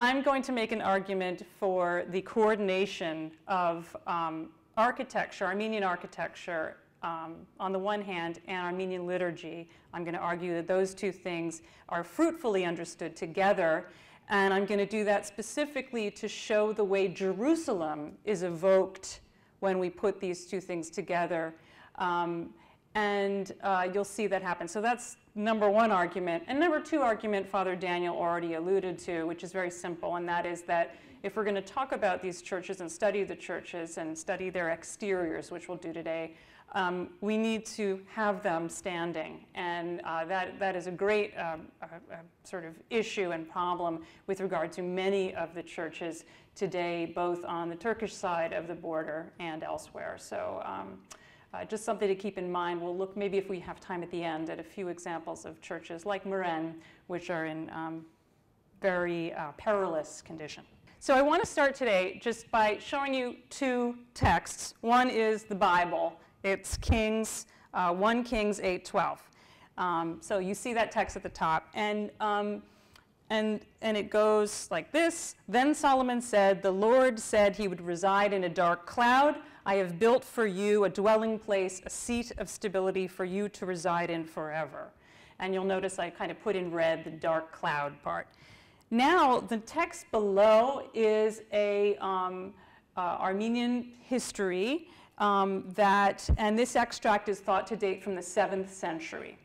I'm going to make an argument for the coordination of architecture, Armenian architecture, on the one hand, and Armenian liturgy. I'm going to argue that those two things are fruitfully understood together, and I'm going to do that specifically to show the way Jerusalem is evoked when we put these two things together. You'll see that happen. So that's number one argument. And number two argument, Father Daniel already alluded to, which is very simple, and that is that if we're going to talk about these churches and study the churches and study their exteriors, which we'll do today, we need to have them standing. And that is a great sort of issue and problem with regard to many of the churches today, both on the Turkish side of the border and elsewhere. So just something to keep in mind. We'll look, maybe if we have time at the end, at a few examples of churches like Maranci, which are in very perilous condition. So I want to start today just by showing you two texts. One is the Bible. It's Kings, 1 Kings 8:12. So you see that text at the top. And it goes like this. Then Solomon said, "The Lord said he would reside in a dark cloud. I have built for you a dwelling place, a seat of stability for you to reside in forever." And you'll notice I kind of put in red the dark cloud part. Now, the text below is a Armenian history and this extract is thought to date from the 7th century.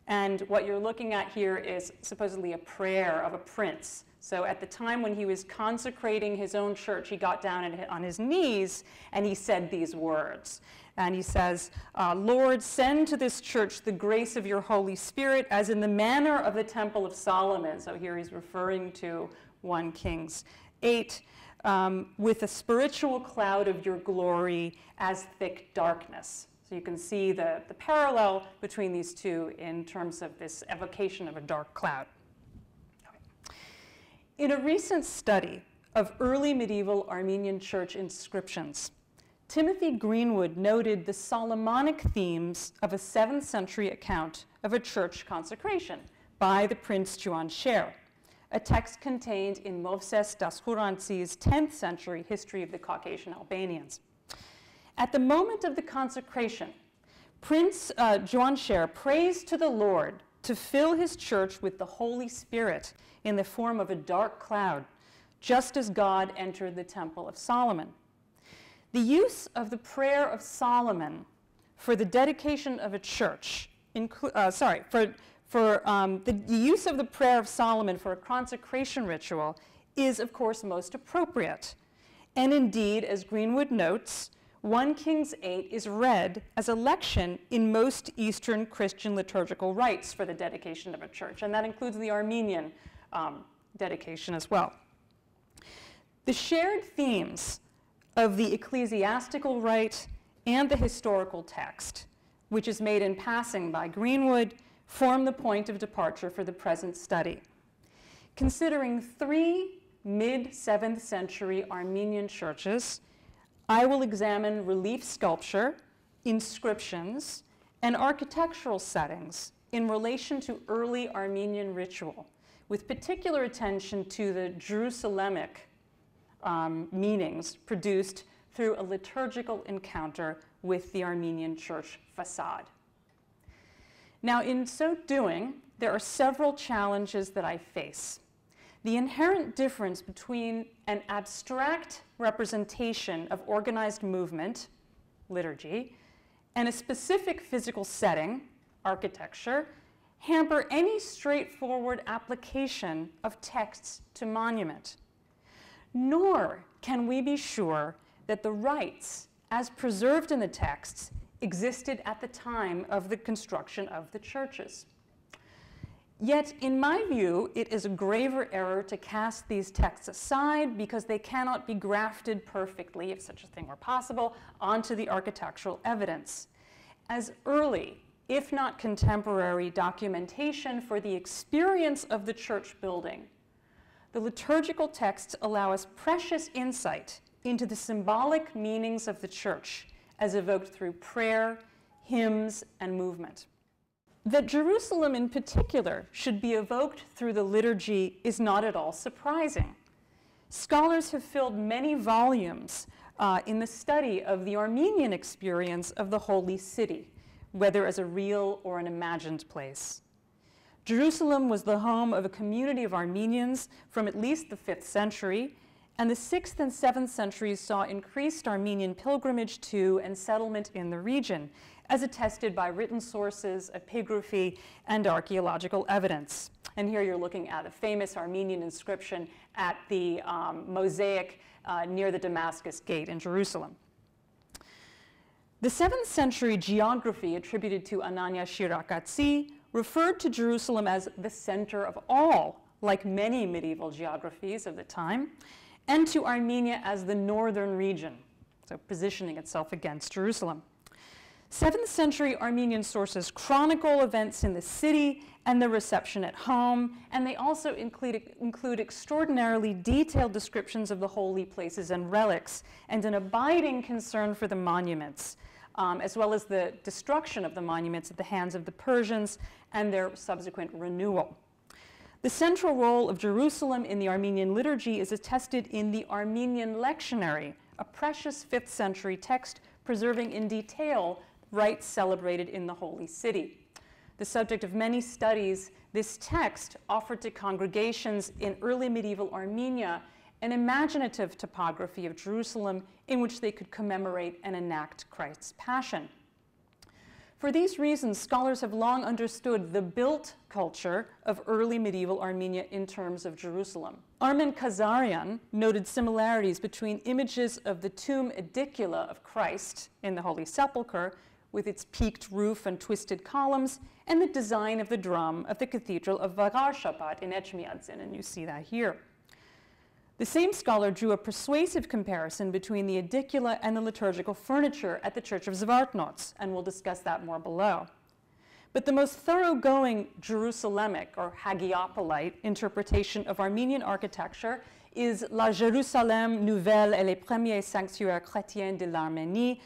And what you're looking at here is supposedly a prayer of a prince. So at the time when he was consecrating his own church, he got down on his knees and he said these words. And he says, "Lord, send to this church the grace of your Holy Spirit as in the manner of the Temple of Solomon." So here he's referring to 1 Kings 8, "with a spiritual cloud of your glory as thick darkness." So you can see the parallel between these two in terms of this evocation of a dark cloud. Okay. In a recent study of early medieval Armenian church inscriptions, Timothy Greenwood noted the Solomonic themes of a 7th century account of a church consecration by the Prince Juan-Sher, a text contained in Movses Daskhuranci's 10th century history of the Caucasian Albanians. At the moment of the consecration, Prince Juan-Sher prays to the Lord to fill his church with the Holy Spirit in the form of a dark cloud, just as God entered the Temple of Solomon. The use of the prayer of Solomon for the dedication of a church, the use of the prayer of Solomon for a consecration ritual is, of course, most appropriate. And indeed, as Greenwood notes, 1 Kings 8 is read as a lection in most Eastern Christian liturgical rites for the dedication of a church, and that includes the Armenian dedication as well. The shared themes of the ecclesiastical rite and the historical text, which is made in passing by Greenwood, form the point of departure for the present study. Considering 3 mid-7th century Armenian churches, I will examine relief sculpture, inscriptions, and architectural settings in relation to early Armenian ritual, with particular attention to the Jerusalemic meanings produced through a liturgical encounter with the Armenian church facade. Now, in so doing, there are several challenges that I face. The inherent difference between an abstract representation of organized movement, liturgy, and a specific physical setting, architecture, hamper any straightforward application of texts to monument. Nor can we be sure that the rites, as preserved in the texts, existed at the time of the construction of the churches. Yet, in my view, it is a graver error to cast these texts aside because they cannot be grafted perfectly, if such a thing were possible, onto the architectural evidence. As early, if not contemporary, documentation for the experience of the church building, the liturgical texts allow us precious insight into the symbolic meanings of the church as evoked through prayer, hymns, and movement. That Jerusalem in particular should be evoked through the liturgy is not at all surprising. scholars have filled many volumes in the study of the Armenian experience of the Holy City, whether as a real or an imagined place. Jerusalem was the home of a community of Armenians from at least the 5th century, and the 6th and 7th centuries saw increased Armenian pilgrimage to and settlement in the region, as attested by written sources, epigraphy, and archaeological evidence. And here you're looking at a famous Armenian inscription at the mosaic near the Damascus Gate in Jerusalem. The 7th century geography attributed to Anania Shirakatsi referred to Jerusalem as the center of all, like many medieval geographies of the time, and to Armenia as the northern region, so positioning itself against Jerusalem. 7th century Armenian sources chronicle events in the city and the reception at home, and they also include extraordinarily detailed descriptions of the holy places and relics, and an abiding concern for the monuments, as well as the destruction of the monuments at the hands of the Persians and their subsequent renewal. The central role of Jerusalem in the Armenian liturgy is attested in the Armenian lectionary, a precious 5th century text preserving in detail rites celebrated in the Holy City. The subject of many studies, this text offered to congregations in early medieval Armenia an imaginative topography of Jerusalem in which they could commemorate and enact Christ's Passion. For these reasons, scholars have long understood the built culture of early medieval Armenia in terms of Jerusalem. Armen Kazarian noted similarities between images of the tomb edicula of Christ in the Holy Sepulchre, with its peaked roof and twisted columns, and the design of the drum of the Cathedral of Vagar-Shapat in Echmiadzin, and you see that here. The same scholar drew a persuasive comparison between the edicula and the liturgical furniture at the Church of Zvartnots, and we'll discuss that more below. But the most thoroughgoing Jerusalemic or Hagiopolite interpretation of Armenian architecture is La Jérusalem Nouvelle et les premiers sanctuaires chrétiens de l'Arménie,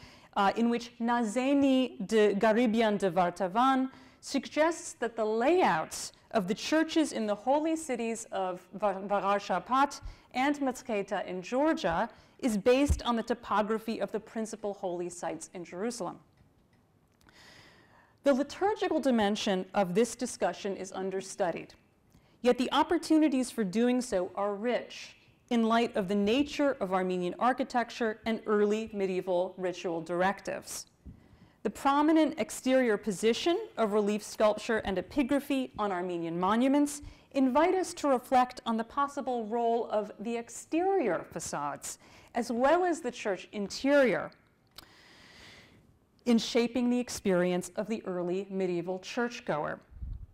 in which Nazeni de Garibian de Vartavan suggests that the layouts of the churches in the holy cities of Vagar-Shapat and Mezketa in Georgia is based on the topography of the principal holy sites in Jerusalem. The liturgical dimension of this discussion is understudied, yet the opportunities for doing so are rich in light of the nature of Armenian architecture and early medieval ritual directives. The prominent exterior position of relief sculpture and epigraphy on Armenian monuments invite us to reflect on the possible role of the exterior facades, as well as the church interior, in shaping the experience of the early medieval churchgoer.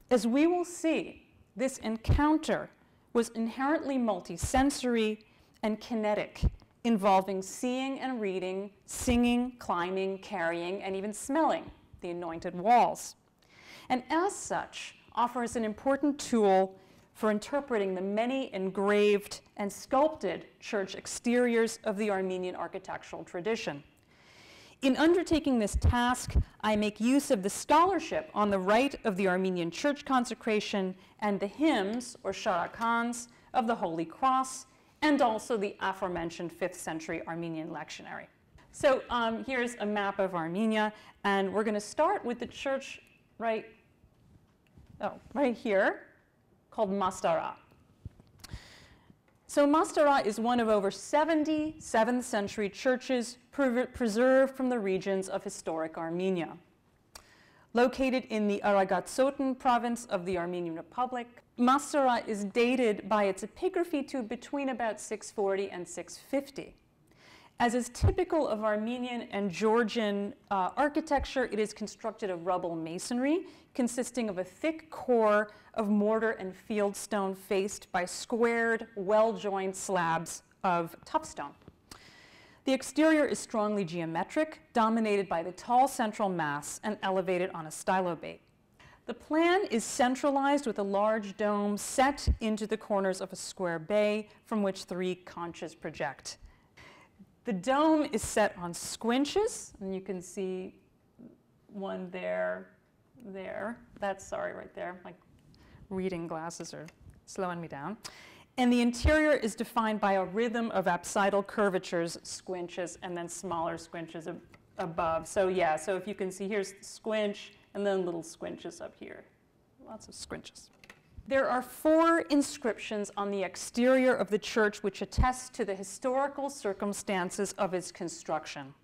As we will see, this encounter was inherently multisensory and kinetic, involving seeing and reading, singing, climbing, carrying, and even smelling the anointed walls. And as such, offers an important tool for interpreting the many engraved and sculpted church exteriors of the Armenian architectural tradition. In undertaking this task, I make use of the scholarship on the right of the Armenian church consecration and the hymns, or sharakans, of the Holy Cross, and also the aforementioned 5th century Armenian lectionary. So here's a map of Armenia, and we're going to start with the church right here, called Mastara. So Mastara is one of over 70 7th century churches preserved from the regions of historic Armenia. Located in the Aragatsotan province of the Armenian Republic, Mastara is dated by its epigraphy to between about 640 and 650. As is typical of Armenian and Georgian architecture, it is constructed of rubble masonry, consisting of a thick core of mortar and fieldstone faced by squared, well-joined slabs of tupstone. The exterior is strongly geometric, dominated by the tall central mass and elevated on a stylobate. The plan is centralized with a large dome set into the corners of a square bay from which 3 conches project. The dome is set on squinches, and you can see one there. That's, sorry, right there. My reading glasses are slowing me down. And the interior is defined by a rhythm of apsidal curvatures, squinches, and then smaller squinches above. So yeah, so if you can see, here's the squinch, and then little squinches up here. Lots of squinches. There are 4 inscriptions on the exterior of the church which attest to the historical circumstances of its construction.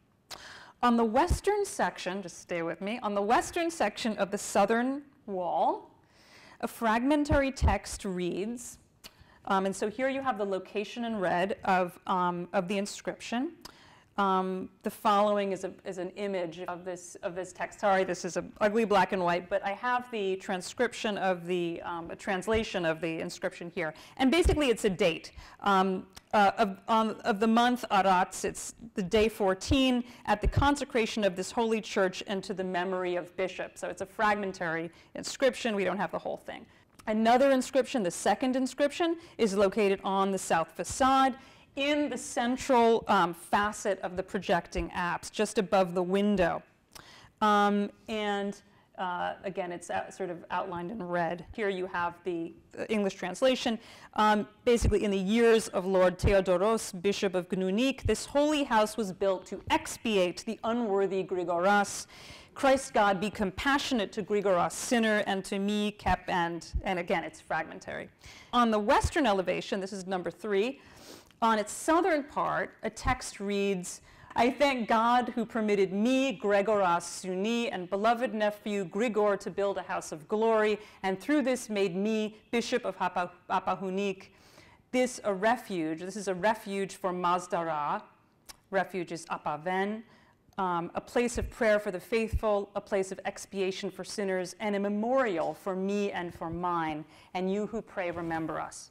On the western section, just stay with me, on the western section of the southern wall, a fragmentary text reads, and so here you have the location in red of the inscription. The following is an image of this text. Sorry, this is an ugly black and white, but I have the transcription of the a translation of the inscription here. And basically, it's a date of the month Arats. It's the day 14 at the consecration of this holy church and to the memory of bishops. So it's a fragmentary inscription. We don't have the whole thing. Another inscription, the second inscription, is located on the south facade, in the central facet of the projecting apse, just above the window. Again, it's sort of outlined in red. Here you have the English translation. Basically, in the years of Lord Theodoros, Bishop of Gnunik, this holy house was built to expiate the unworthy Grigoras. Christ God, be compassionate to Grigoras, sinner, and to me, Kep, and again, it's fragmentary. On the western elevation, this is number 3, on its southern part, a text reads, I thank God who permitted me, Grigoras Suni, and beloved nephew Grigor to build a house of glory, and through this made me Bishop of Apahunik. This is a refuge for Mazdara. Refuge is Apaven. A place of prayer for the faithful, a place of expiation for sinners, and a memorial for me and for mine. And you who pray, remember us.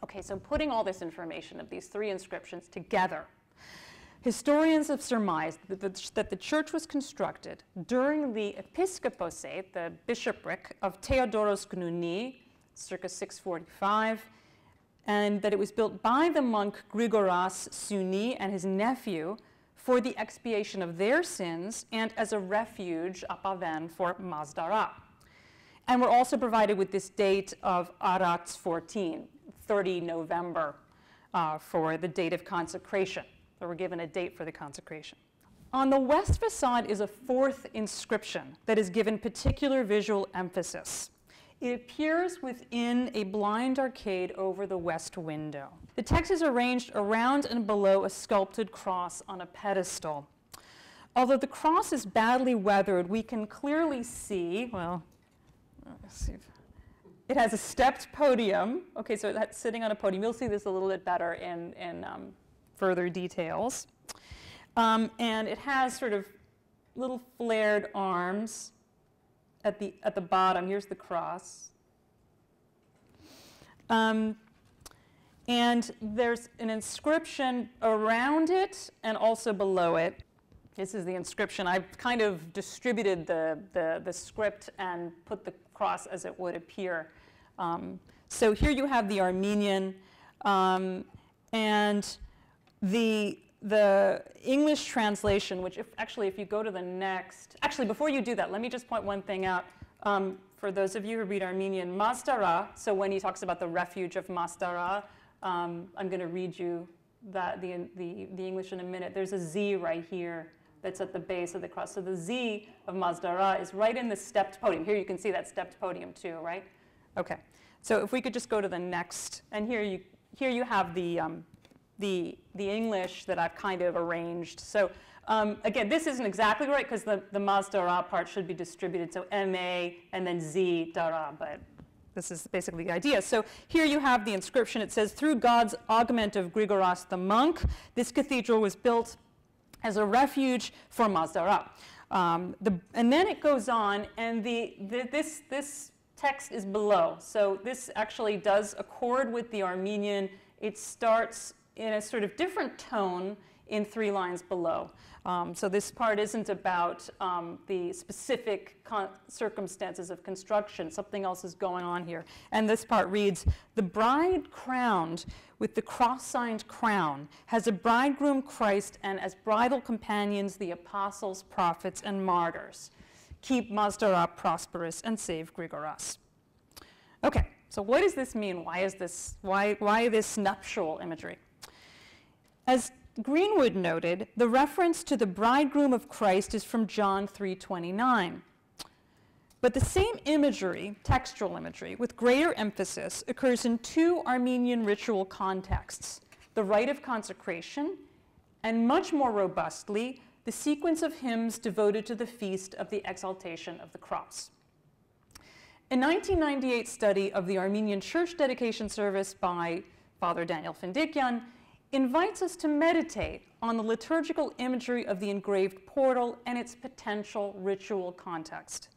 Okay, so putting all this information of these 3 inscriptions together, historians have surmised that the church was constructed during the episcoposate, the bishopric of Theodoros Gnuni, circa 645, and that it was built by the monk Grigoras Suni and his nephew for the expiation of their sins and as a refuge, Apaven, for Mazdara. And we're also provided with this date of Arats 14, 30 November, for the date of consecration. So we're given a date for the consecration. On the west facade is a 4th inscription that is given particular visual emphasis. It appears within a blind arcade over the west window. The text is arranged around and below a sculpted cross on a pedestal. Although the cross is badly weathered, we can clearly see, well, let's see. It has a stepped podium. Okay, so that's sitting on a podium. You'll see this a little bit better in further details. And it has sort of little flared arms at the bottom. Here's the cross. And there's an inscription around it and also below it. This is the inscription. I've kind of distributed the script and put the cross as it would appear. So here you have the Armenian, and the English translation, which if you go to the next, actually before you do that, let me just point one thing out. For those of you who read Armenian, Mazdara, so when he talks about the refuge of Mazdara, I'm going to read you the English in a minute. There's a Z right here that's at the base of the cross. So the Z of Mazdara is right in the stepped podium. Here you can see that stepped podium too, right? Okay. So if we could just go to the next, and here you have the English that I've kind of arranged. So again, this isn't exactly right because the Mazdara part should be distributed. So M-A and then Z Dara, but this is basically the idea. So here you have the inscription. It says, through God's augment of Grigoras the monk, this cathedral was built as a refuge for Mazdara. And then it goes on, and this text is below. So this actually does accord with the Armenian. It starts in a sort of different tone in 3 lines below. So this part isn't about the specific circumstances of construction. Something else is going on here. And this part reads, the bride crowned with the cross-signed crown has a bridegroom Christ and as bridal companions the apostles, prophets, and martyrs. Keep Mazdara prosperous and save Grigoras. Okay, So what does this mean? Why this nuptial imagery? As Greenwood noted, the reference to the bridegroom of Christ is from John 3:29. But the same imagery, textual imagery, with greater emphasis, occurs in two Armenian ritual contexts: the rite of consecration, and much more robustly, the sequence of hymns devoted to the feast of the exaltation of the cross. A 1998 study of the Armenian church dedication service by Father Daniel Findikyan invites us to meditate on the liturgical imagery of the engraved portal and its potential ritual context.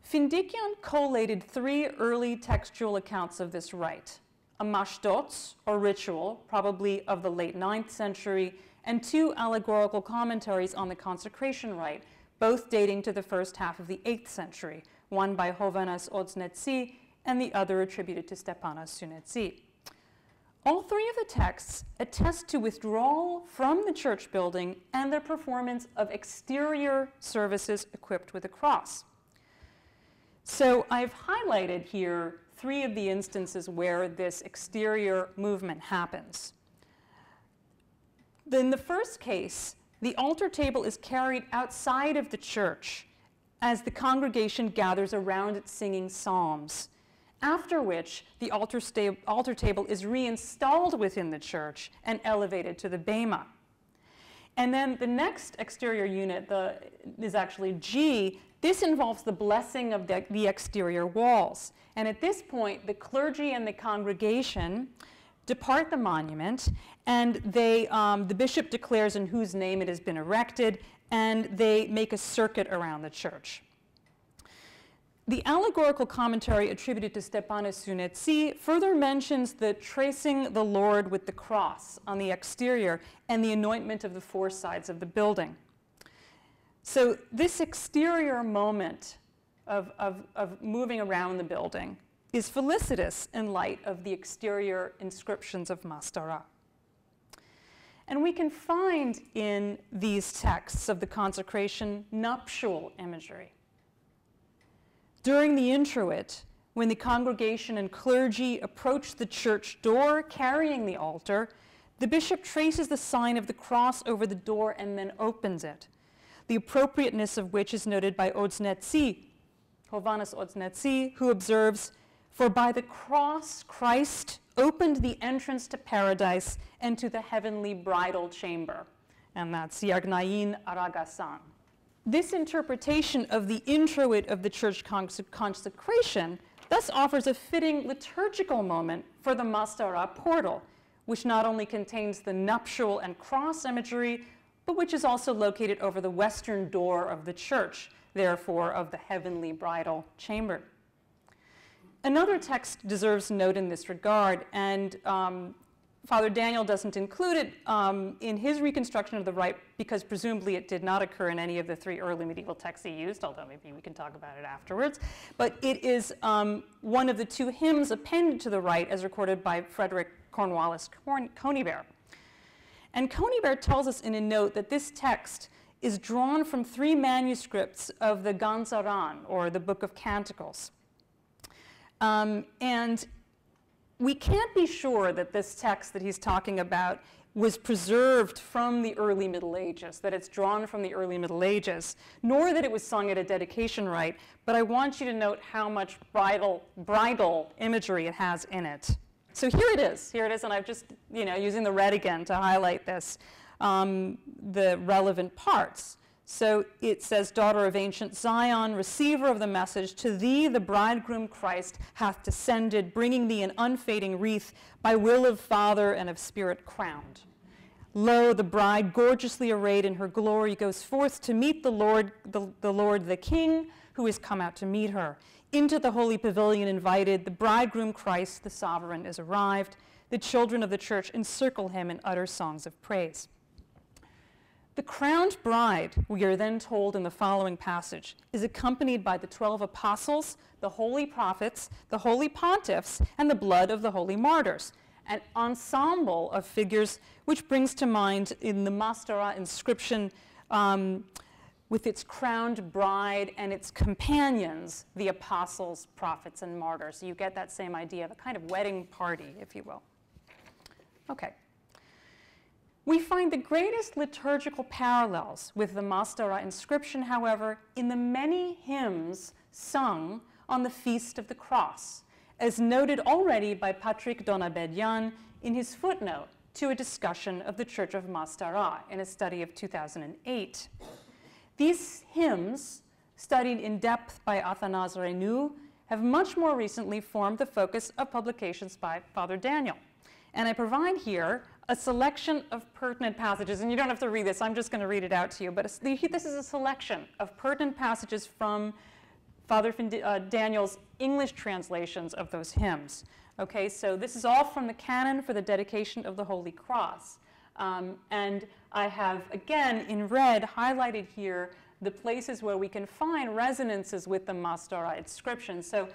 Findikyan collated three early textual accounts of this rite: a mashtots, or ritual, probably of the late 9th century, and two allegorical commentaries on the consecration rite, both dating to the first half of the 8th century, one by Hovanas Odsnetsi and the other attributed to Stepanas Sunetsi. All three of the texts attest to withdrawal from the church building and the performance of exterior services equipped with a cross. So I've highlighted here three of the instances where this exterior movement happens. In the first case, the altar table is carried outside of the church as the congregation gathers around it singing psalms, after which the altar table is reinstalled within the church and elevated to the bema. And then the next exterior unit is actually G. This involves the blessing of the exterior walls. And at this point, the clergy and the congregation depart the monument, and the bishop declares in whose name it has been erected, and they make a circuit around the church. The allegorical commentary attributed to Stepanas Sunetsi further mentions the tracing the Lord with the cross on the exterior and the anointment of the four sides of the building. So this exterior moment of moving around the building is felicitous in light of the exterior inscriptions of Mastara. And we can find in these texts of the consecration nuptial imagery. During the introit, when the congregation and clergy approach the church door carrying the altar, the bishop traces the sign of the cross over the door and then opens it, the appropriateness of which is noted by Odsnetsi, Hovanas Odsnetsi, who observes, "For by the cross Christ opened the entrance to paradise and to the heavenly bridal chamber." And that's Yagnayin Aragasan. This interpretation of the introit of the church consecration thus offers a fitting liturgical moment for the Mastara portal, which not only contains the nuptial and cross imagery, but which is also located over the western door of the church, therefore of the heavenly bridal chamber. Another text deserves note in this regard, and Father Daniel doesn't include it in his reconstruction of the rite because presumably it did not occur in any of the three early medieval texts he used, although maybe we can talk about it afterwards. But it is one of the two hymns appended to the rite as recorded by Frederick Cornwallis Conybeare. And Conybeare tells us in a note that this text is drawn from three manuscripts of the Ganzaran, or the Book of Canticles. And we can't be sure that this text that he's talking about was preserved from the early Middle Ages, that it's drawn from the early Middle Ages, nor that it was sung at a dedication rite, but I want you to note how much bridal imagery it has in it. So here it is, and I've just, using the red again to highlight this, the relevant parts. So it says, "Daughter of ancient Zion, receiver of the message, to thee the bridegroom Christ hath descended, bringing thee an unfading wreath, by will of Father and of Spirit crowned. Lo, the bride, gorgeously arrayed in her glory, goes forth to meet the Lord, the King, who is come out to meet her. Into the holy pavilion invited, the bridegroom Christ, the sovereign, is arrived. The children of the church encircle him and utter songs of praise." The crowned bride, we are then told in the following passage, is accompanied by the 12 apostles, the holy prophets, the holy pontiffs, and the blood of the holy martyrs, an ensemble of figures which brings to mind in the Mastara inscription with its crowned bride and its companions, the apostles, prophets, and martyrs. So you get that same idea of a kind of wedding party, if you will. Okay. We find the greatest liturgical parallels with the Mastara inscription, however, in the many hymns sung on the Feast of the Cross, as noted already by Patrick Donabedian in his footnote to a discussion of the Church of Mastara in a study of 2008. These hymns, studied in depth by Athanase Renou, have much more recently formed the focus of publications by Father Daniel. And I provide here a selection of pertinent passages, and you don't have to read this, I'm just going to read it out to you, but this is a selection of pertinent passages from Father Daniel's English translations of those hymns. Okay, so this is all from the canon for the dedication of the Holy Cross. And I have, again, in red, highlighted here the places where we can find resonances with the Mastara inscription. So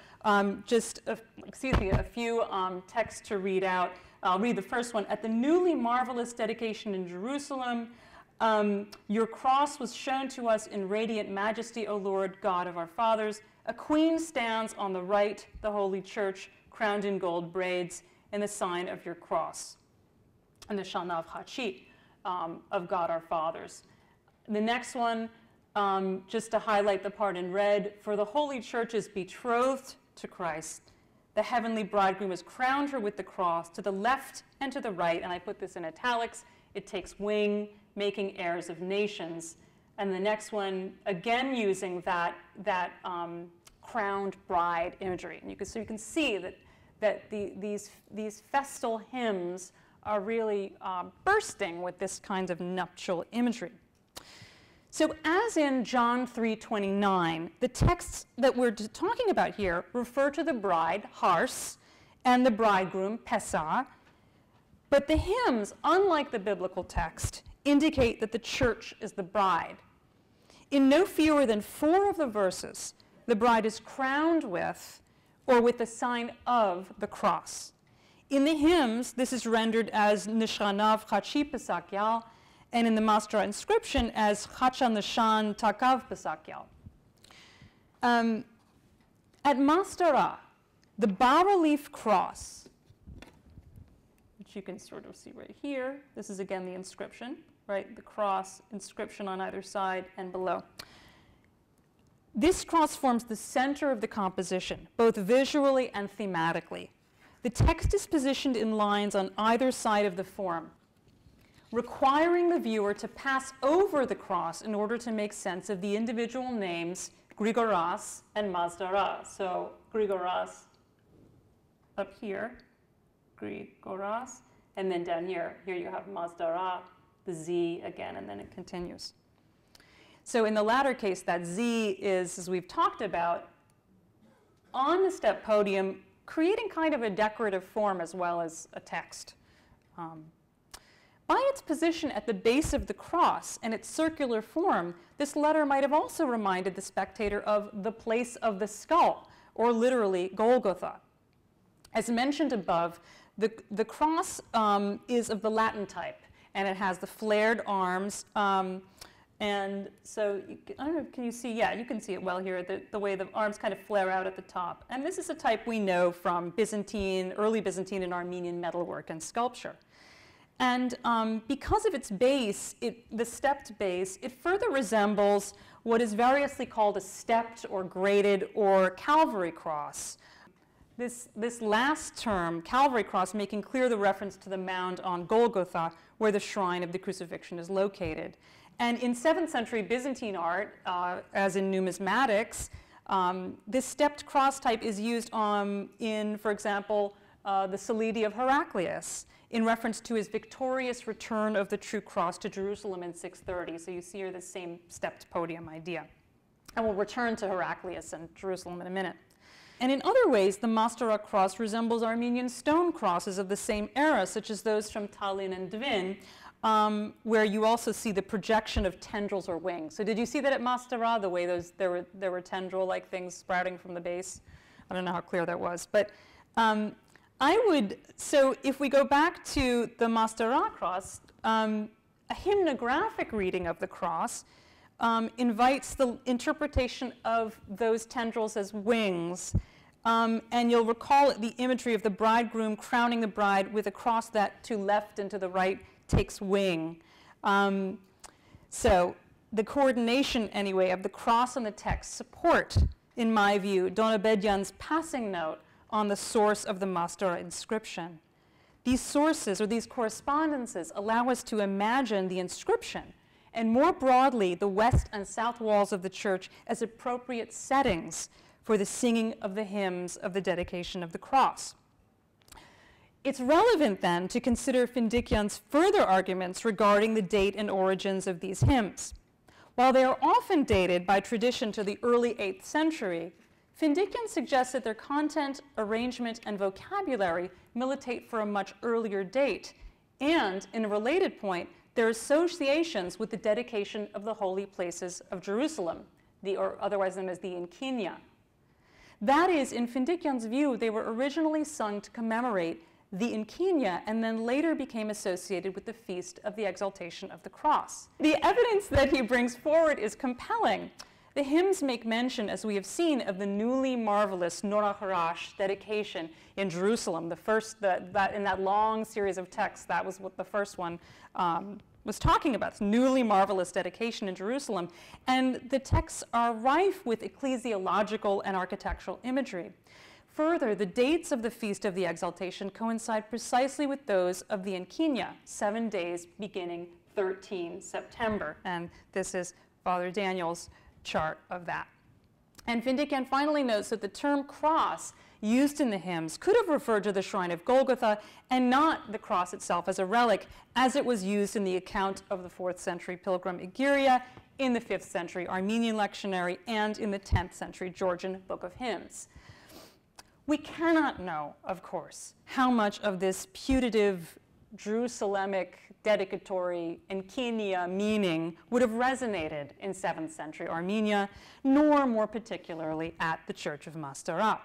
just, a few texts to read out. I'll read the first one. At the newly marvelous dedication in Jerusalem, your cross was shown to us in radiant majesty, O Lord, God of our fathers. A queen stands on the right, the Holy Church, crowned in gold braids, and the sign of your cross, and the Shanav Hachi of God our fathers. The next one, just to highlight the part in red, for the Holy Church is betrothed to Christ. The heavenly bridegroom has crowned her with the cross to the left and to the right, and I put this in italics. It takes wing, making heirs of nations. And the next one, again using that crowned bride imagery. And so you can see that these festal hymns are really bursting with this kind of nuptial imagery. So as in John 3:29, the texts that we're talking about here refer to the bride, Hars, and the bridegroom, Pessah. But the hymns, unlike the biblical text, indicate that the church is the bride. In no fewer than 4 of the verses, the bride is crowned with, or with the sign of, the cross. In the hymns, this is rendered as Nishanav Chachi Pesakyal, and in the Mastara inscription as Chacha Nishan Takav Pesakyal. At Mastara, the bas-relief cross, which you can sort of see right here, this is again the inscription, right? The cross, inscription on either side and below. This cross forms the center of the composition, both visually and thematically. The text is positioned in lines on either side of the form, requiring the viewer to pass over the cross in order to make sense of the individual names Grigoras and Mazdara. So Grigoras up here, Grigoras, and then down here you have Mazdara, the Z again, and then it continues. So in the latter case, that Z is, as we've talked about, on the step podium, creating kind of a decorative form as well as a text. By its position at the base of the cross and its circular form, this letter might have also reminded the spectator of the place of the skull, or literally Golgotha. As mentioned above, the cross is of the Latin type, and it has the flared arms. And so, I don't know, can you see? Yeah, you can see it well here, the way the arms kind of flare out at the top. And this is a type we know from Byzantine, early Byzantine and Armenian metalwork and sculpture. And because of its base, the stepped base, it further resembles what is variously called a stepped or graded or Calvary cross. This last term, Calvary cross, making clear the reference to the mound on Golgotha, where the shrine of the crucifixion is located. And in 7th century Byzantine art, as in numismatics, this stepped cross type is used in, for example, the Salidi of Heraclius, in reference to his victorious return of the true cross to Jerusalem in 630. So you see here the same stepped podium idea. And we'll return to Heraclius and Jerusalem in a minute. And in other ways, the Mastara cross resembles Armenian stone crosses of the same era, such as those from Tallinn and Dvin, where you also see the projection of tendrils or wings. So did you see that at Mastara, the way there were tendril-like things sprouting from the base? I don't know how clear that was. But so if we go back to the Mastara cross, a hymnographic reading of the cross invites the interpretation of those tendrils as wings. And you'll recall the imagery of the bridegroom crowning the bride with a cross that to left and to the right takes wing. So the coordination, anyway, of the cross and the text support, in my view, Don Abedjan's passing note on the source of the Mastara inscription. These sources, or these correspondences, allow us to imagine the inscription, and more broadly, the west and south walls of the church as appropriate settings for the singing of the hymns of the dedication of the cross. It's relevant, then, to consider Findikyan's further arguments regarding the date and origins of these hymns. While they are often dated by tradition to the early 8th century, Findikyan suggests that their content, arrangement, and vocabulary militate for a much earlier date, and, in a related point, their associations with the dedication of the holy places of Jerusalem, or otherwise known as the Enkinia. That is, in Findikyan's view, they were originally sung to commemorate the Enkinia, and then later became associated with the Feast of the Exaltation of the Cross. The evidence that he brings forward is compelling. The hymns make mention, as we have seen, of the newly marvelous Norah Harash dedication in Jerusalem. The first, in that long series of texts, that was what the first one was talking about, this newly marvelous dedication in Jerusalem. And the texts are rife with ecclesiological and architectural imagery. Further, the dates of the Feast of the Exaltation coincide precisely with those of the Enkinia, 7 days beginning 13 September. And this is Father Daniel's chart of that. And Findikyan finally notes that the term cross used in the hymns could have referred to the shrine of Golgotha and not the cross itself as a relic, as it was used in the account of the 4th century pilgrim Egeria, in the 5th century Armenian lectionary, and in the 10th century Georgian Book of Hymns. We cannot know, of course, how much of this putative Jerusalemic dedicatory Enkinia meaning would have resonated in 7th century Armenia, nor more particularly at the Church of Mastara.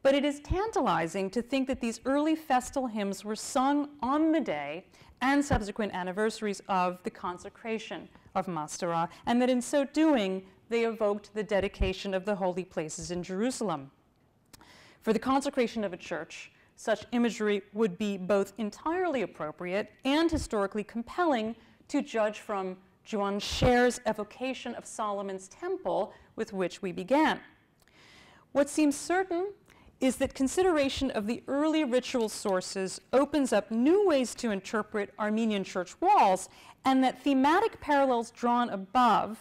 But it is tantalizing to think that these early festal hymns were sung on the day and subsequent anniversaries of the consecration of Mastara, and that in so doing, they evoked the dedication of the holy places in Jerusalem. For the consecration of a church, such imagery would be both entirely appropriate and historically compelling, to judge from Juan Scher's evocation of Solomon's temple, with which we began. What seems certain is that consideration of the early ritual sources opens up new ways to interpret Armenian church walls, and that thematic parallels drawn above,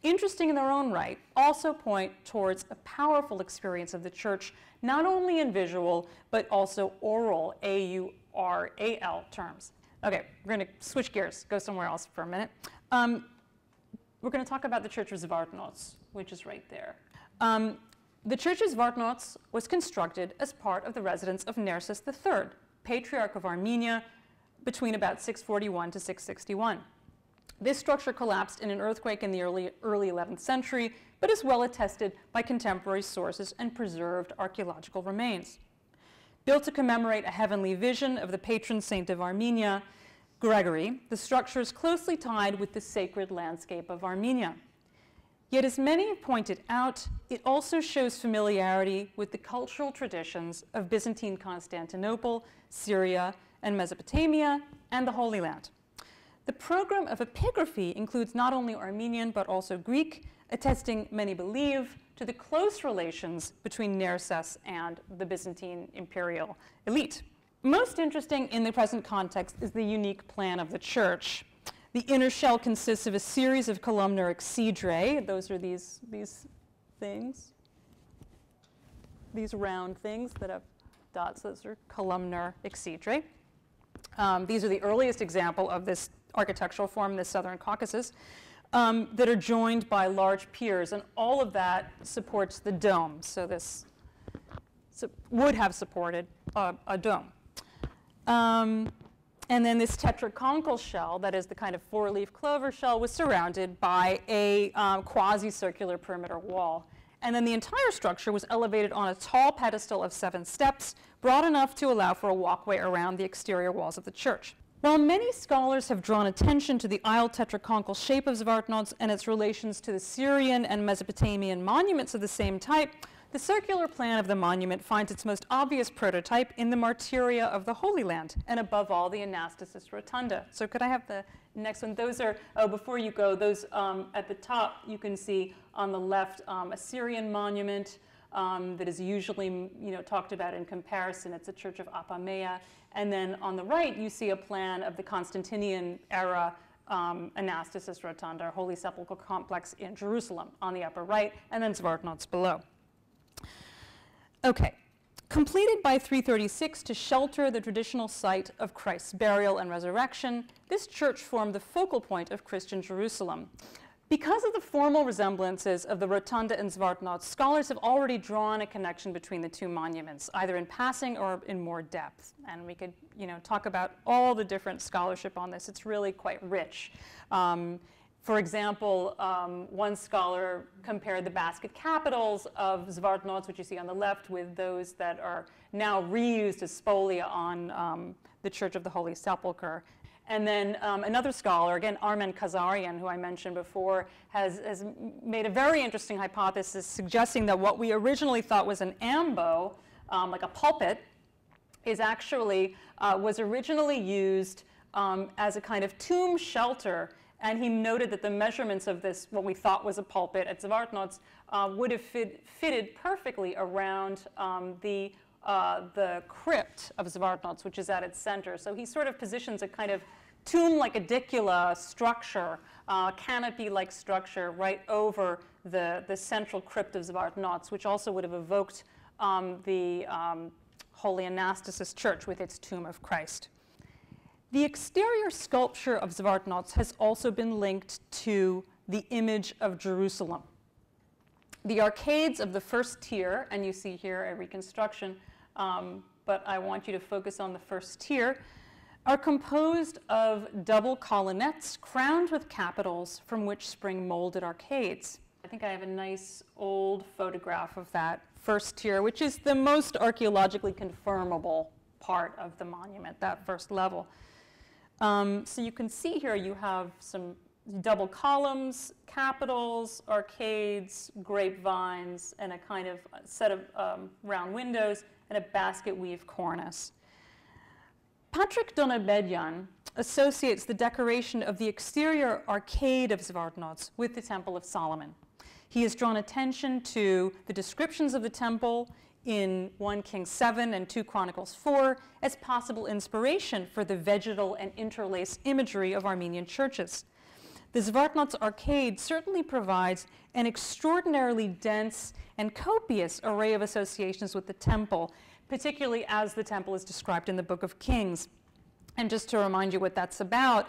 interesting in their own right, also point towards a powerful experience of the church, not only in visual, but also oral, A-U-R-A-L terms. Okay, we're going to switch gears, go somewhere else for a minute. We're going to talk about the Church of Zvartnots, which is right there. The Church of Zvartnots was constructed as part of the residence of Nerses III, Patriarch of Armenia, between about 641 to 661. This structure collapsed in an earthquake in the early 11th century, but is well attested by contemporary sources and preserved archaeological remains. Built to commemorate a heavenly vision of the patron saint of Armenia, Gregory, the structure is closely tied with the sacred landscape of Armenia. Yet, as many have pointed out, it also shows familiarity with the cultural traditions of Byzantine Constantinople, Syria, and Mesopotamia, and the Holy Land. The program of epigraphy includes not only Armenian but also Greek, attesting, many believe, to the close relations between Nerses and the Byzantine imperial elite. Most interesting in the present context is the unique plan of the church. The inner shell consists of a series of columnar exedrae. Those are these things, these round things that have dots. Those are columnar exedrae. These are the earliest example of this architectural form in the Southern Caucasus, that are joined by large piers, and all of that supports the dome. So this would have supported a dome. And then this tetraconchal shell, that is the kind of four-leaf clover shell, was surrounded by a quasi-circular perimeter wall. And then the entire structure was elevated on a tall pedestal of 7 steps, broad enough to allow for a walkway around the exterior walls of the church. While many scholars have drawn attention to the aisle tetraconical shape of Zvartnots and its relations to the Syrian and Mesopotamian monuments of the same type, the circular plan of the monument finds its most obvious prototype in the martyria of the Holy Land, and above all, the Anastasis Rotunda. So could I have the next one? Those are, oh, before you go, those at the top, you can see on the left a Syrian monument that is usually, talked about in comparison. It's a church of Apamea. And then on the right, you see a plan of the Constantinian era Anastasis Rotunda, or Holy Sepulchre complex in Jerusalem on the upper right, and then Zvartnots below. Okay, completed by 336 to shelter the traditional site of Christ's burial and resurrection, this church formed the focal point of Christian Jerusalem. Because of the formal resemblances of the Rotunda and Zvartnots, scholars have already drawn a connection between the two monuments, either in passing or in more depth. And we could, talk about all the different scholarship on this. It's really quite rich. For example, one scholar compared the basket capitals of Zvartnots, which you see on the left, with those that are now reused as spolia on the Church of the Holy Sepulchre. And then another scholar, again, Armen Kazarian, who I mentioned before, has made a very interesting hypothesis suggesting that what we originally thought was an ambo, like a pulpit, is actually, was originally used as a kind of tomb shelter. And he noted that the measurements of this, what we thought was a pulpit at Zvartnots, would have fitted perfectly around the crypt of Zvartnots, which is at its center. So he sort of positions a kind of tomb-like edicula structure, canopy-like structure right over the central crypt of Zvartnots, which also would have evoked the Holy Anastasis Church with its tomb of Christ. The exterior sculpture of Zvartnots has also been linked to the image of Jerusalem. The arcades of the first tier, and you see here a reconstruction, but I want you to focus on the first tier, are composed of double colonnettes crowned with capitals from which spring molded arcades. I think I have a nice old photograph of that first tier, which is the most archaeologically confirmable part of the monument, that first level. So you can see here you have some double columns, capitals, arcades, grapevines, and a kind of set of round windows, and a basket weave cornice. Patrick Donabedyan associates the decoration of the exterior arcade of Zvartnots with the Temple of Solomon. He has drawn attention to the descriptions of the temple in 1 Kings 7 and 2 Chronicles 4 as possible inspiration for the vegetal and interlaced imagery of Armenian churches. The Zvartnots arcade certainly provides an extraordinarily dense and copious array of associations with the temple, particularly as the temple is described in the Book of Kings. And just to remind you what that's about,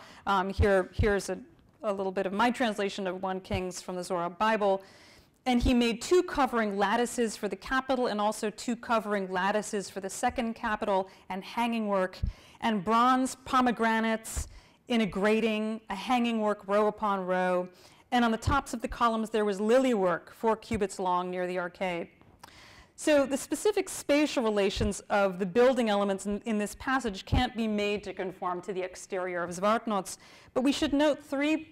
here's a little bit of my translation of 1 Kings from the Zohrab Bible. And he made 2 covering lattices for the capital and also 2 covering lattices for the second capital, and hanging work, and bronze pomegranates in a grating, a hanging work row upon row. And on the tops of the columns there was lily work, 4 cubits long, near the arcade. So the specific spatial relations of the building elements in this passage can't be made to conform to the exterior of Zvartnots, but we should note three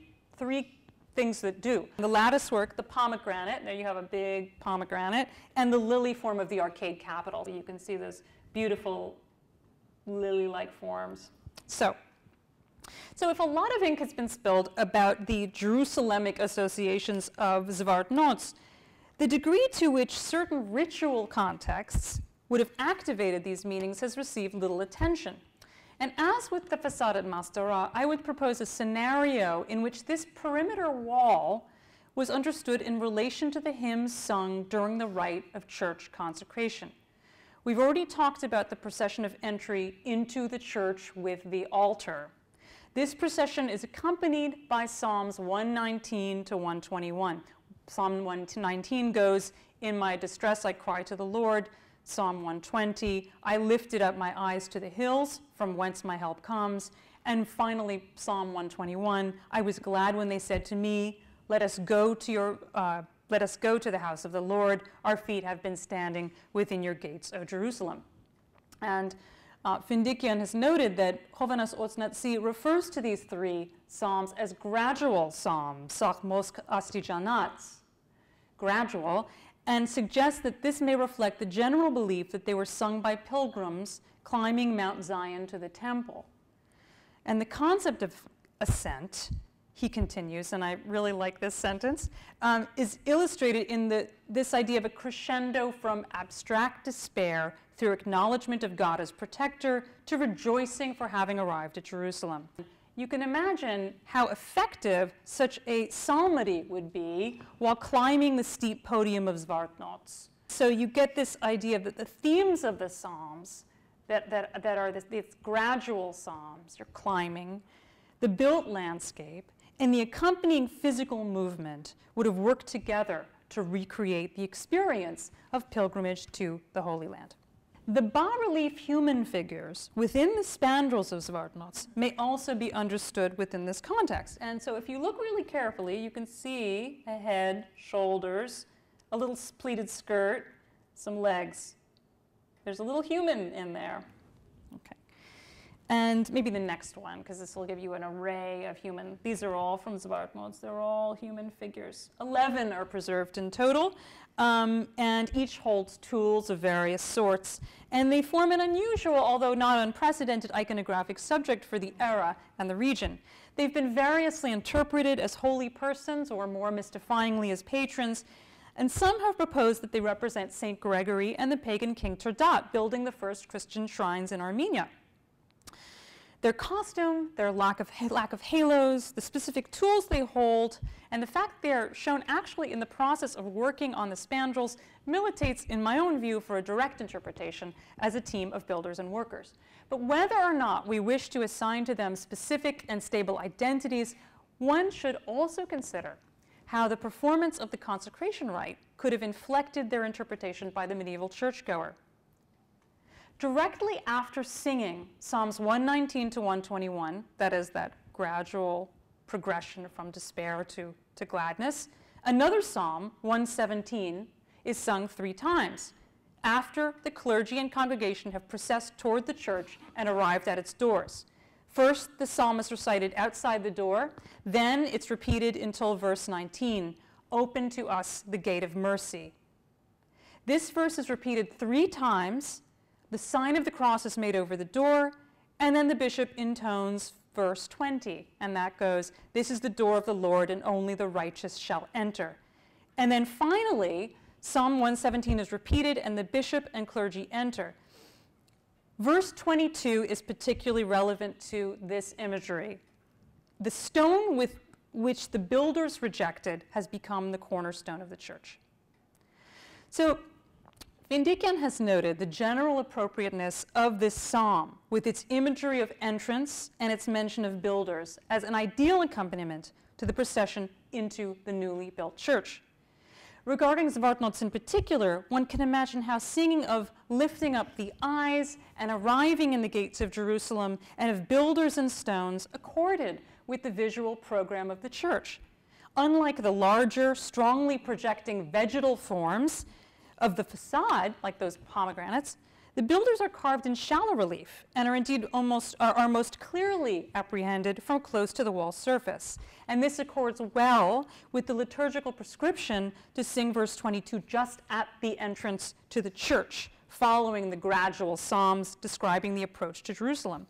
things that do. The lattice work, the pomegranate, there you have a big pomegranate, and the lily form of the arcade capital. You can see those beautiful lily-like forms. So if a lot of ink has been spilled about the Jerusalemic associations of Zvartnots, the degree to which certain ritual contexts would have activated these meanings has received little attention. And as with the facade at Mastara, I would propose a scenario in which this perimeter wall was understood in relation to the hymns sung during the rite of church consecration. We've already talked about the procession of entry into the church with the altar. This procession is accompanied by Psalms 119 to 121. Psalm 119 goes, "In my distress I cry to the Lord." Psalm 120, "I lifted up my eyes to the hills, from whence my help comes." And finally, Psalm 121, "I was glad when they said to me, let us go to the house of the Lord. Our feet have been standing within your gates, O Jerusalem." And Findikian has noted that Chovenas Otsnatsi refers to these three psalms as gradual psalms, Sachmosk Astijanats, gradual, and suggests that this may reflect the general belief that they were sung by pilgrims climbing Mount Zion to the temple. And the concept of ascent, he continues, and I really like this sentence, is illustrated in this idea of a crescendo from abstract despair through acknowledgement of God as protector to rejoicing for having arrived at Jerusalem. You can imagine how effective such a psalmody would be while climbing the steep podium of Zvartnots. So you get this idea that the themes of the psalms that are these gradual psalms, you're climbing, the built landscape, and the accompanying physical movement would have worked together to recreate the experience of pilgrimage to the Holy Land. The bas-relief human figures within the spandrels of Zvartnots may also be understood within this context. And so if you look really carefully, you can see a head, shoulders, a little pleated skirt, some legs. There's a little human in there. Okay. And maybe the next one, because this will give you an array of human. These are all from Zvartnots. They're all human figures. 11 are preserved in total, and each holds tools of various sorts. And they form an unusual, although not unprecedented, iconographic subject for the era and the region. They've been variously interpreted as holy persons, or more mystifyingly as patrons, and some have proposed that they represent St. Gregory and the pagan king Turdat, building the first Christian shrines in Armenia. Their costume, their lack of halos, the specific tools they hold, and the fact they're shown actually in the process of working on the spandrels militates, in my own view, for a direct interpretation as a team of builders and workers. But whether or not we wish to assign to them specific and stable identities, one should also consider how the performance of the consecration rite could have inflected their interpretation by the medieval churchgoer. Directly after singing Psalms 119 to 121, that is that gradual progression from despair to gladness, another psalm, 117, is sung 3 times after the clergy and congregation have processed toward the church and arrived at its doors. First, the psalm is recited outside the door, then it's repeated until verse 19, "Open to us the gate of mercy." This verse is repeated 3 times, the sign of the cross is made over the door, and then the bishop intones verse 20, and that goes, "This is the door of the Lord, and only the righteous shall enter." And then finally, Psalm 117 is repeated, and the bishop and clergy enter. Verse 22 is particularly relevant to this imagery. The stone with which the builders rejected has become the cornerstone of the church. So, Findikian has noted the general appropriateness of this psalm with its imagery of entrance and its mention of builders as an ideal accompaniment to the procession into the newly built church. Regarding Zvartnots in particular, one can imagine how singing of lifting up the eyes and arriving in the gates of Jerusalem and of builders and stones accorded with the visual program of the church. Unlike the larger, strongly projecting vegetal forms of the facade, like those pomegranates, the builders are carved in shallow relief and are indeed are most clearly apprehended from close to the wall surface. And this accords well with the liturgical prescription to sing verse 22 just at the entrance to the church, following the gradual psalms describing the approach to Jerusalem.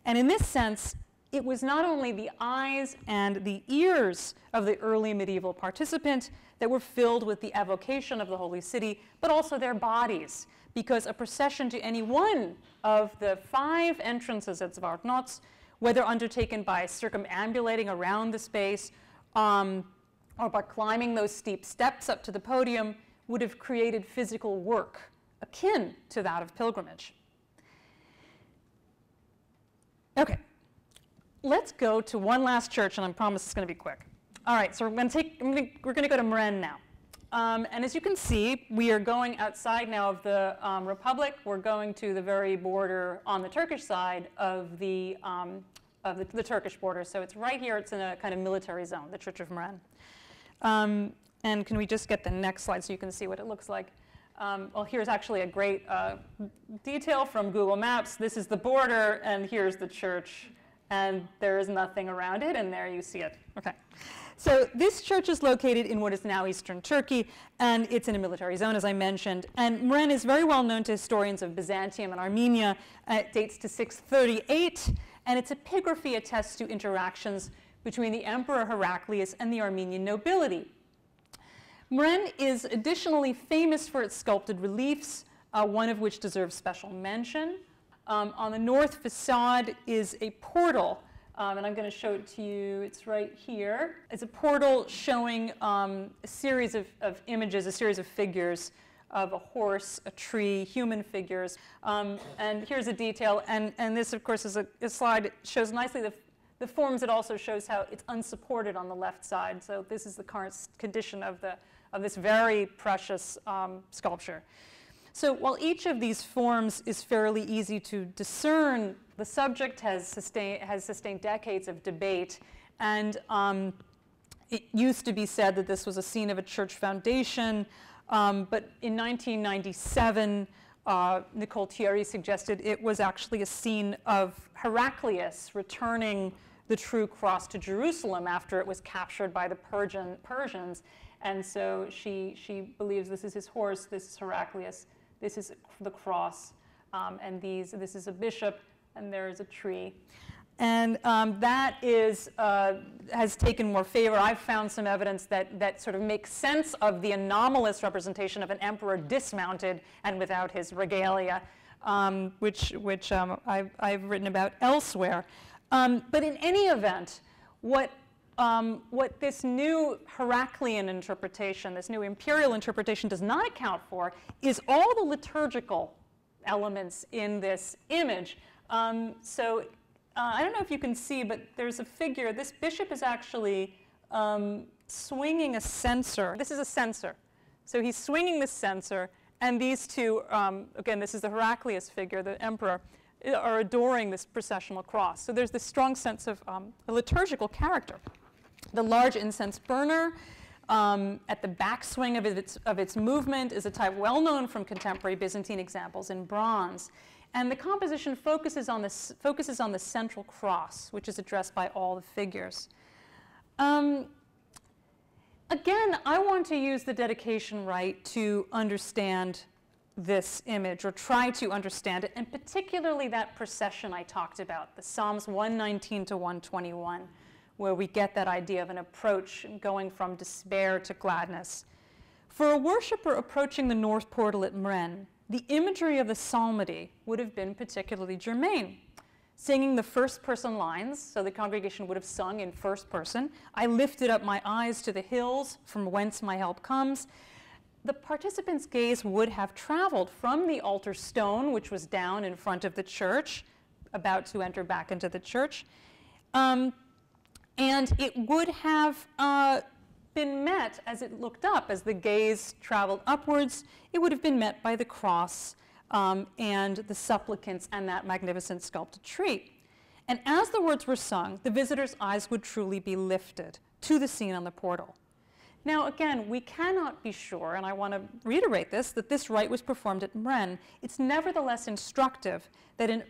And in this sense, it was not only the eyes and the ears of the early medieval participant that were filled with the evocation of the holy city, but also their bodies, because a procession to any one of the 5 entrances at Zvartnots, whether undertaken by circumambulating around the space or by climbing those steep steps up to the podium, would have created physical work akin to that of pilgrimage. Okay. Let's go to one last church, and I promise it's going to be quick. All right, so we're going to go to Maranci now. And as you can see, we are going outside now of the Republic. We're going to the very border on the Turkish side of the Turkish border. So it's right here. It's in a kind of military zone, the Church of Maranci. And can we just get the next slide so you can see what it looks like? Well, here's actually a great detail from Google Maps. This is the border, and here's the church, and there is nothing around it, and there you see it. Okay. So this church is located in what is now eastern Turkey, and it's in a military zone, as I mentioned. And Maranci is very well known to historians of Byzantium and Armenia. It dates to 638, and its epigraphy attests to interactions between the Emperor Heraclius and the Armenian nobility. Maranci is additionally famous for its sculpted reliefs, one of which deserves special mention. On the north facade is a portal, and I'm going to show it to you. It's right here. It's a portal showing a series of images, a series of figures of a horse, a tree, human figures. And here's a detail. And this, of course, is a slide that shows nicely the forms. It also shows how it's unsupported on the left side. So this is the current condition of this very precious sculpture. So while each of these forms is fairly easy to discern, the subject has sustained decades of debate. And it used to be said that this was a scene of a church foundation. But in 1997, Nicole Thierry suggested it was actually a scene of Heraclius returning the true cross to Jerusalem after it was captured by the Persians. And so she believes this is his horse, this is Heraclius, this is the cross, and this is a bishop, and there is a tree. And that has taken more favor. I've found some evidence that sort of makes sense of the anomalous representation of an emperor dismounted and without his regalia, which I've written about elsewhere. But in any event, what this new Heraclean interpretation, this new imperial interpretation does not account for is all the liturgical elements in this image. I don't know if you can see, but there's a figure. This bishop is actually swinging a censer. This is a censer. So he's swinging the censer, and these two, again, this is the Heraclius figure, the emperor, are adoring this processional cross. So there's this strong sense of a liturgical character. The large incense burner at the backswing of its movement is a type well known from contemporary Byzantine examples in bronze. And the composition focuses on the central cross, which is addressed by all the figures. Again, I want to use the dedication rite to understand this image, or try to understand it, and particularly that procession I talked about, the Psalms 119 to 121, where we get that idea of an approach going from despair to gladness. For a worshiper approaching the north portal at Maranci, the imagery of the psalmody would have been particularly germane. Singing the first-person lines, so the congregation would have sung in first person, "I lifted up my eyes to the hills, from whence my help comes." The participants' gaze would have traveled from the altar stone, which was down in front of the church, about to enter back into the church, and it would have been met, as it looked up, as the gaze traveled upwards, it would have been met by the cross and the supplicants and that magnificent sculpted tree. And as the words were sung, the visitor's eyes would truly be lifted to the scene on the portal. Now, again, we cannot be sure, and I want to reiterate this, that this rite was performed at Maranci. It's nevertheless instructive that at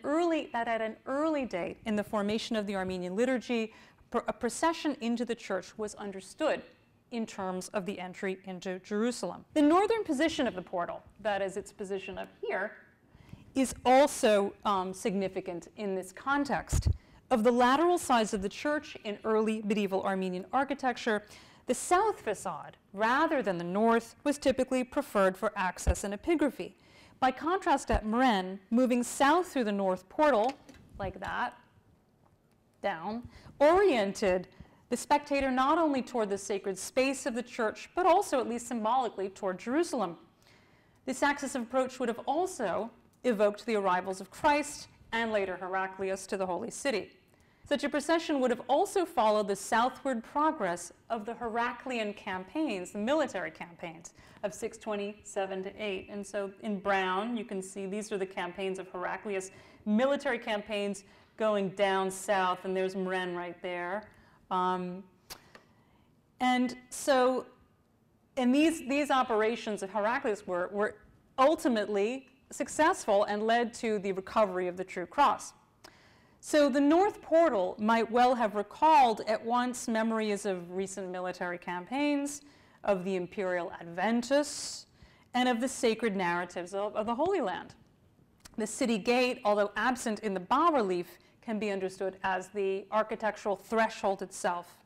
an early date in the formation of the Armenian liturgy, a procession into the church was understood in terms of the entry into Jerusalem. The northern position of the portal, that is its position up here, is also significant in this context. Of the lateral sides of the church in early medieval Armenian architecture, the south facade, rather than the north, was typically preferred for access and epigraphy. By contrast, at Maranci, moving south through the north portal, like that, down, oriented the spectator not only toward the sacred space of the church, but also, at least symbolically, toward Jerusalem. This axis of approach would have also evoked the arrivals of Christ and later Heraclius to the Holy City. Such a procession would have also followed the southward progress of the Heraclean campaigns, the military campaigns of 627 to 8. And so in brown, you can see these are the campaigns of Heraclius, military campaigns going down south, and there's Maranci right there. And these operations of Heraclius were ultimately successful and led to the recovery of the true cross. So the north portal might well have recalled at once memories of recent military campaigns, of the imperial Adventus, and of the sacred narratives of the Holy Land. The city gate, although absent in the bas-relief, can be understood as the architectural threshold itself.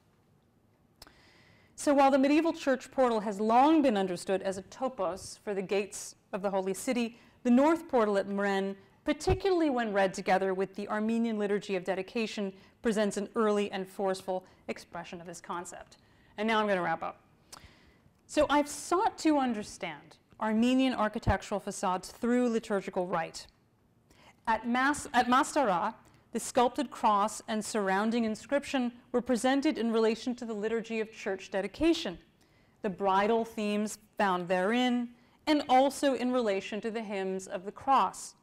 So while the medieval church portal has long been understood as a topos for the gates of the Holy City, the north portal at Maranci, particularly when read together with the Armenian liturgy of dedication, presents an early and forceful expression of this concept. And now I'm going to wrap up. So I've sought to understand Armenian architectural facades through liturgical rite. At Mastara, the sculpted cross and surrounding inscription were presented in relation to the liturgy of church dedication, the bridal themes found therein, and also in relation to the hymns of the cross,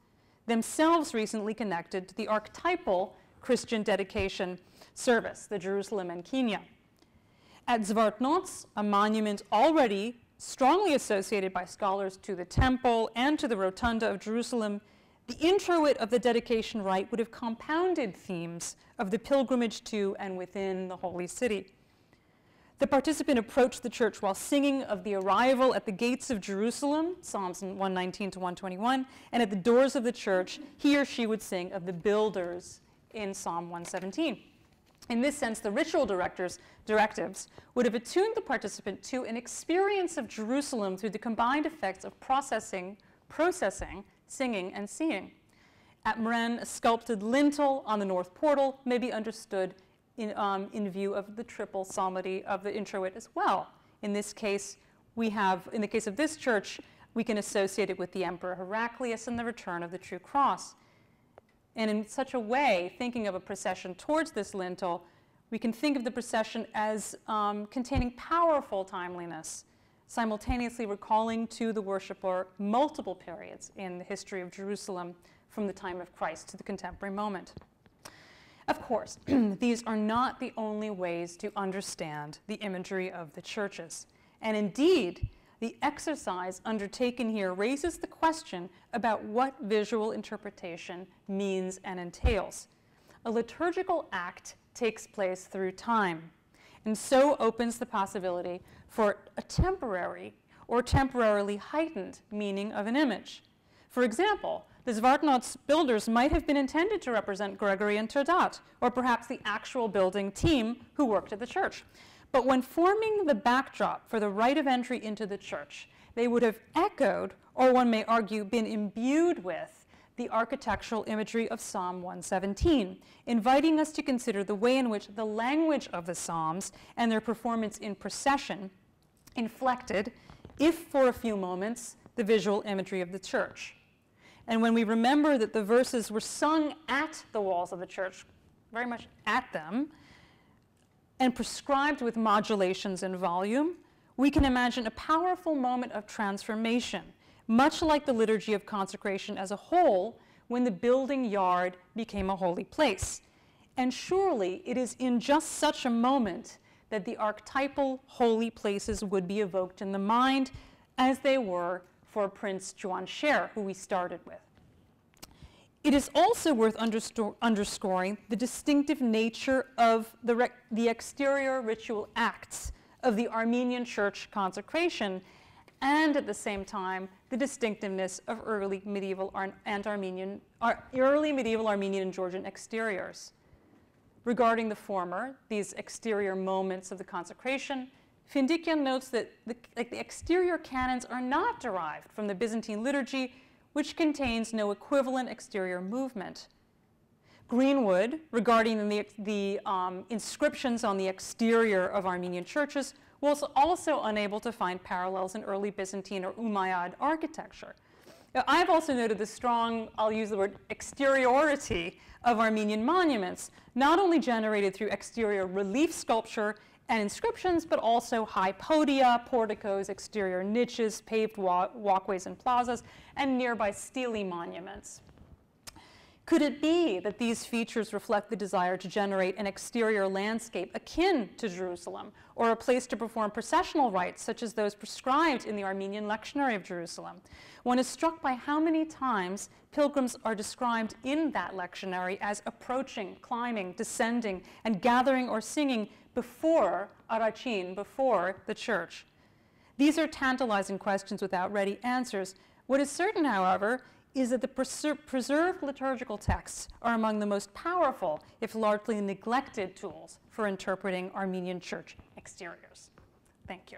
themselves recently connected to the archetypal Christian dedication service, the Jerusalem Enkinia. At Zvartnots, a monument already strongly associated by scholars to the temple and to the rotunda of Jerusalem, the introit of the dedication rite would have compounded themes of the pilgrimage to and within the holy city. The participant approached the church while singing of the arrival at the gates of Jerusalem, Psalms 119 to 121, and at the doors of the church, he or she would sing of the builders in Psalm 117. In this sense, the ritual directives would have attuned the participant to an experience of Jerusalem through the combined effects of processing, singing, and seeing. At Maranci, a sculpted lintel on the north portal may be understood in view of the triple psalmody of the introit as well. In this case, in the case of this church, we can associate it with the Emperor Heraclius and the return of the true cross. And in such a way, thinking of a procession towards this lintel, we can think of the procession as containing powerful timeliness, simultaneously recalling to the worshiper multiple periods in the history of Jerusalem from the time of Christ to the contemporary moment. Of course, these are not the only ways to understand the imagery of the churches. And indeed, the exercise undertaken here raises the question about what visual interpretation means and entails. A liturgical act takes place through time, and so opens the possibility for a temporary or temporarily heightened meaning of an image. For example, the Zvartnots builders might have been intended to represent Gregory and Turdat, or perhaps the actual building team who worked at the church. But when forming the backdrop for the rite of entry into the church, they would have echoed, or one may argue, been imbued with the architectural imagery of Psalm 117, inviting us to consider the way in which the language of the Psalms and their performance in procession inflected, if for a few moments, the visual imagery of the church. And when we remember that the verses were sung at the walls of the church, very much at them, and prescribed with modulations in volume, we can imagine a powerful moment of transformation, much like the liturgy of consecration as a whole, when the building yard became a holy place. And surely it is in just such a moment that the archetypal holy places would be evoked in the mind, as they were for Prince Juan Sher, who we started with. It is also worth underscoring the distinctive nature of the exterior ritual acts of the Armenian church consecration, and at the same time, the distinctiveness of early medieval Armenian and Georgian exteriors. Regarding the former, these exterior moments of the consecration, Findikian notes that the exterior canons are not derived from the Byzantine liturgy, which contains no equivalent exterior movement. Greenwood, regarding the inscriptions on the exterior of Armenian churches, was also unable to find parallels in early Byzantine or Umayyad architecture. Now, I've also noted the strong, I'll use the word, exteriority of Armenian monuments, not only generated through exterior relief sculpture and inscriptions, but also high podia, porticos, exterior niches, paved walkways and plazas, and nearby stele monuments. Could it be that these features reflect the desire to generate an exterior landscape akin to Jerusalem, or a place to perform processional rites such as those prescribed in the Armenian lectionary of Jerusalem? One is struck by how many times pilgrims are described in that lectionary as approaching, climbing, descending, and gathering or singing before Arachin, before the church. These are tantalizing questions without ready answers. What is certain, however, is that the preserved liturgical texts are among the most powerful, if largely neglected, tools for interpreting Armenian church exteriors. Thank you.